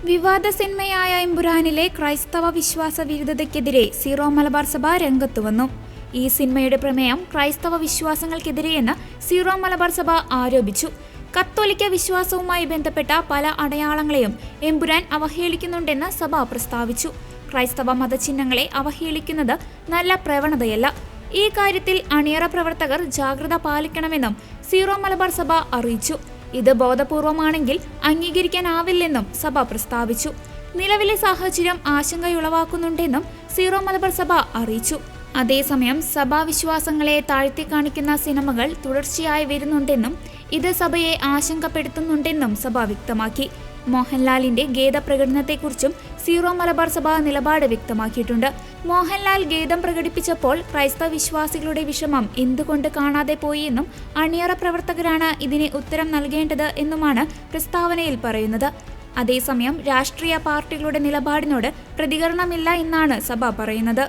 വിവാദ സിനിമയായ എമ്പുരാനിലെ ക്രൈസ്തവ വിശ്വാസ വിരുദ്ധതയ്ക്കെതിരെ സീറോ മലബാർ സഭ രംഗത്തുവന്നു. ഈ സിനിമയുടെ പ്രമേയം ക്രൈസ്തവ വിശ്വാസങ്ങൾക്കെതിരെയെന്ന് സീറോ മലബാർ സഭ ആരോപിച്ചു. കത്തോലിക്ക വിശ്വാസവുമായി ബന്ധപ്പെട്ട പല അടയാളങ്ങളെയും എമ്പുരാൻ അവഹേളിക്കുന്നുണ്ടെന്ന് സഭ പ്രസ്താവിച്ചു. ക്രൈസ്തവ മതചിഹ്നങ്ങളെ അവഹേളിക്കുന്നത് നല്ല പ്രവണതയല്ല. ഈ കാര്യത്തിൽ അണിയറ പ്രവർത്തകർ ജാഗ്രത പാലിക്കണമെന്നും സീറോ മലബാർ സഭ അറിയിച്ചു. ഇത് ബോധപൂർവമാണെങ്കിൽ അംഗീകരിക്കാനാവില്ലെന്നും സഭ പ്രസ്താവിച്ചു. നിലവിലെ സാഹചര്യം ആശങ്കയുളവാക്കുന്നുണ്ടെന്നും സീറോ മലബാർ സഭ അറിയിച്ചു. അതേസമയം സഭാവിശ്വാസങ്ങളെ താഴ്ത്തി കാണിക്കുന്ന സിനിമകൾ തുടർച്ചയായി വരുന്നുണ്ടെന്നും ഇത് സഭയെ ആശങ്കപ്പെടുത്തുന്നുണ്ടെന്നും സഭ വ്യക്തമാക്കി. മോഹൻലാലിന്റെ ഗീതപ്രകടനത്തെക്കുറിച്ചും സീറോ മലബാർ സഭ നിലപാട് വ്യക്തമാക്കിയിട്ടുണ്ട്. മോഹൻലാൽ ഗീതം പ്രകടിപ്പിച്ചപ്പോൾ ക്രൈസ്തവ വിശ്വാസികളുടെ വിഷമം എന്തുകൊണ്ട് കാണാതെ പോയി എന്നും അണിയറ പ്രവർത്തകരാണ് ഇതിന് ഉത്തരം നൽകേണ്ടത് എന്നുമാണ് പ്രസ്താവനയിൽ പറയുന്നത്. അതേസമയം രാഷ്ട്രീയ പാർട്ടികളുടെ നിലപാടിനോട് പ്രതികരണമില്ല എന്നാണ് സഭ പറയുന്നത്.